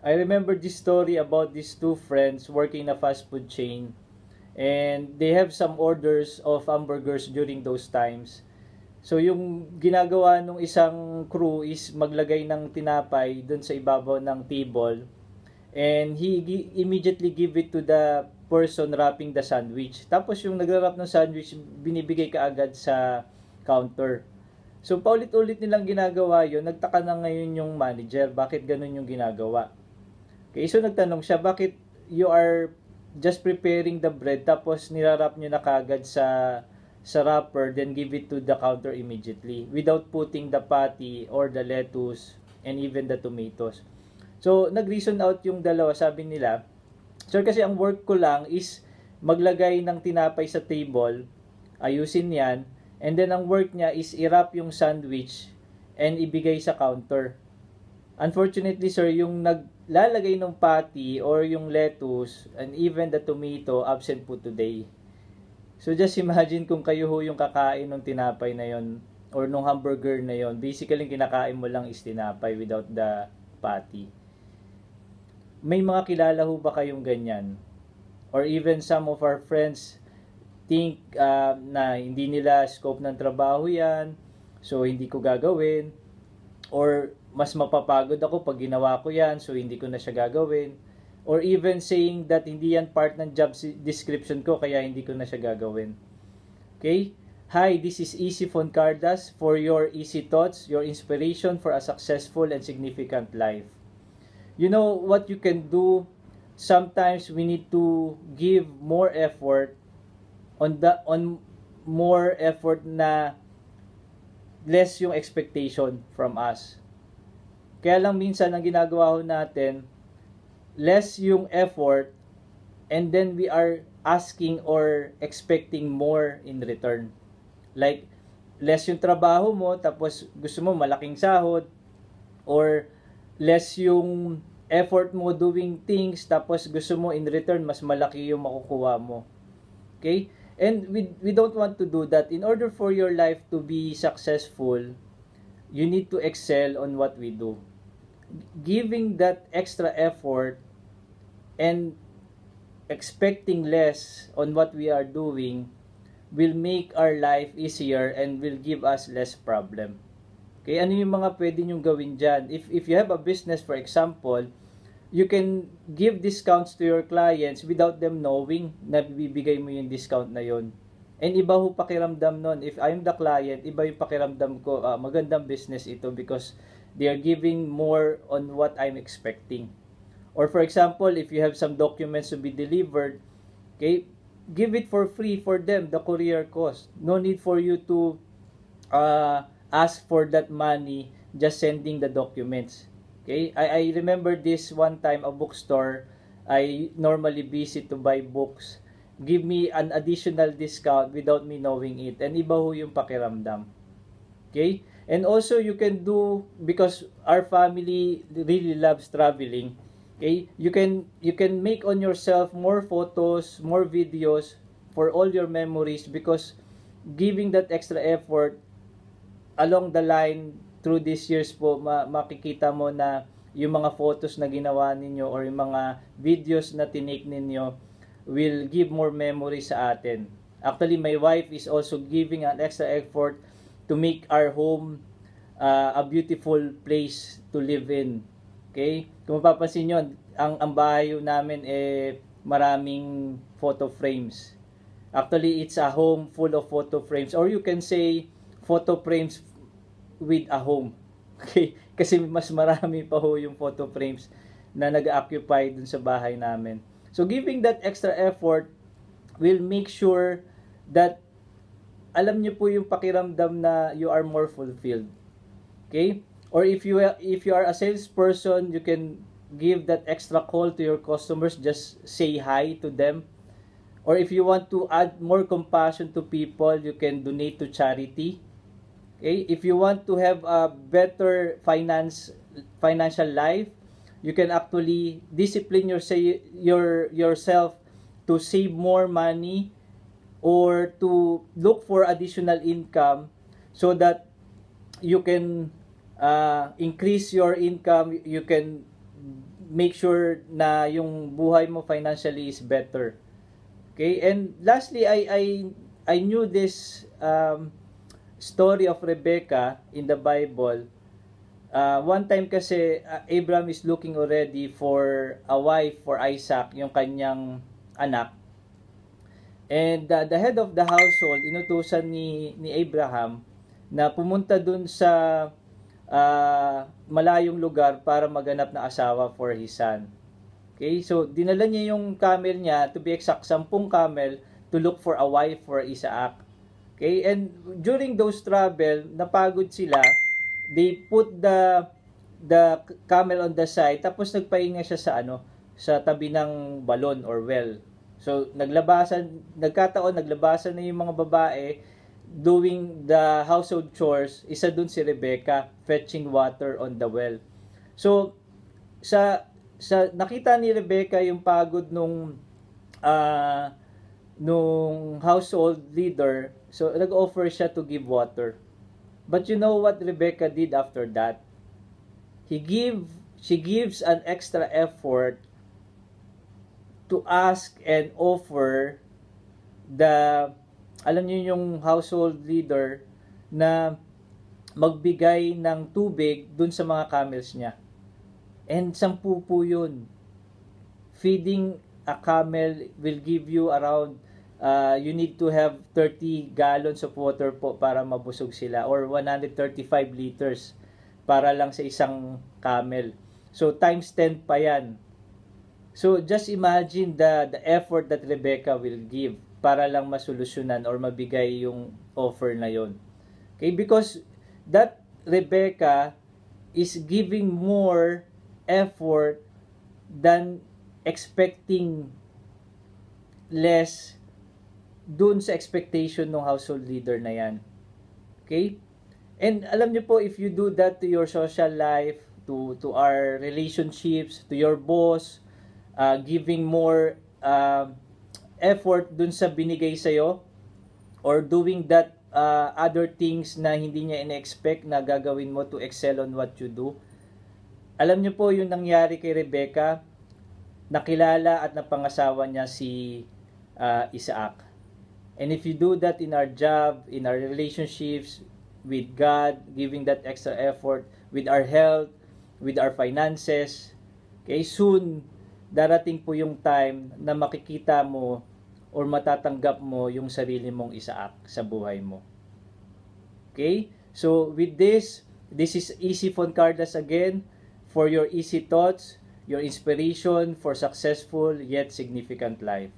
I remember this story about these two friends working in a fast food chain, and they have some orders of hamburgers during those times. So yung ginagawa ng isang crew is maglagay ng tinapay dun sa ibabaw ng table, and immediately give it to the person wrapping the sandwich. Tapos yung nagre-wrap ng sandwich, binibigay kaagad sa counter. So paulit-ulit nilang ginagawa yon. Nagtaka na ngayon yung manager, bakit ganun yung ginagawa? Okay, so nagtanong siya, bakit you are just preparing the bread tapos nirarap nyo na kagad sa wrapper, then give it to the counter immediately without putting the patty or the lettuce and even the tomatoes. So nag-reason out yung dalawa, sabi nila, sir, kasi ang work ko lang is maglagay ng tinapay sa table, ayusin yan, and then ang work niya is i-wrap yung sandwich and ibigay sa counter. Unfortunately, sir, yung naglalagay ng patty or yung lettuce and even the tomato, absent po today. So just imagine kung kayo ho yung kakain ng tinapay na yon or nung hamburger na yon. Basically, kinakain mo lang is tinapay without the patty. May mga kilala ho ba kayong ganyan? Or even some of our friends think na hindi nila scope ng trabaho yan, so hindi ko gagawin. Or mas mapapagod ako pag ginawa ko yan, so hindi ko na siya gagawin. Or even saying that hindi yan part ng job description ko, kaya hindi ko na siya gagawin. Okay? Hi, this is Easy Foncardas for your easy thoughts, your inspiration for a successful and significant life. You know what you can do? Sometimes we need to give more effort on more effort na less yung expectation from us. Kaya lang minsan ang ginagawa ho natin, less yung effort, and then we are asking or expecting more in return. Like, less yung trabaho mo, tapos gusto mo malaking sahod, or less yung effort mo doing things, tapos gusto mo in return, mas malaki yung makukuha mo. Okay? And we don't want to do that. In order for your life to be successful, you need to excel on what we do. Giving that extra effort and expecting less on what we are doing will make our life easier and will give us less problem. Okay, ano yung mga pwede nyong gawin dyan? If you have a business, for example, you can give discounts to your clients without them knowing na bibigay mo yung discount na yon. And iba ho pakiramdam nun. If I'm the client, iba yung pakiramdam ko, magandang business ito because they are giving more on what I'm expecting. Or for example, if you have some documents to be delivered, okay, give it for free for them, the courier cost. No need for you to ask for that money, just sending the documents. Okay, I remember this one time, a bookstore, I normally visit to buy books, give me an additional discount without me knowing it. And iba ho yung pakiramdam. Okay? And also you can do, because our family really loves traveling, okay? You can make on yourself more photos, more videos for all your memories, because giving that extra effort along the line through these years po, makikita mo na yung mga photos na ginawa ninyo or yung mga videos na tinake ninyo will give more memory sa atin. Actually, my wife is also giving an extra effort to make our home a beautiful place to live in. Okay? Kung mapapansin nyo, ang bahay namin maraming photo frames. Actually, it's a home full of photo frames, or you can say photo frames with a home. Okay? Kasi mas marami pa ho yung photo frames na nag-occupy dun sa bahay namin. So giving that extra effort will make sure that alam niyo po yung pakiramdam na you are more fulfilled. Okay? Or if you are a salesperson, you can give that extra call to your customers, just say hi to them. Or if you want to add more compassion to people, you can donate to charity. Okay? If you want to have a better financial life, you can actually discipline yourself to save more money or to look for additional income so that you can increase your income, you can make sure na yung buhay mo financially is better. Okay? And lastly, I knew this story of Rebecca in the Bible. One time kasi, Abraham is looking already for a wife for Isaac, yung kanyang anak. And the head of the household, inutusan ni Abraham na pumunta dun sa malayong lugar para maghanap ng asawa for his son. Okay, so dinala niya yung camel niya, to be exact, 10 camel, to look for a wife for Isaac. Okay, and during those travel, napagod sila. They put the camel on the side, tapos nagpahinga siya sa tabi ng balon or well. So nagkataon naglabasan na yung mga babae doing the household chores. Isa dun si Rebecca fetching water on the well. So sa nakita ni Rebecca yung pagod nung household leader, so nag-offer siya to give water. But you know what Rebecca did after that? She gives an extra effort to ask and offer alam niyo yung household leader na magbigay ng tubig dun sa mga camels niya. And 10 po yun. Feeding a camel will give you around, you need to have 30 gallons of water po para mabusog sila, or 135 liters para lang sa isang camel. So times 10 pa yan. So just imagine the effort that Rebecca will give para lang masolusyonan or mabigay yung offer na yon. Okay, because that Rebecca is giving more effort than expecting less dun sa expectation ng household leader na yan. Okay? And alam niyo po, if you do that to your social life, to our relationships, to your boss, giving more effort dun sa binigay sa'yo, or doing that other things na hindi niya in-expect na gagawin mo to excel on what you do. Alam niyo po yung nangyari kay Rebecca, nakilala at napangasawa niya si Isaac. And if you do that in our job, in our relationships with God, giving that extra effort, with our health, with our finances, okay, soon darating po yung time na makikita mo or matatanggap mo yung sarili mong Isaac sa buhay mo. Okay? So with this is Easy Foncardas again for your easy thoughts, your inspiration for successful yet significant life.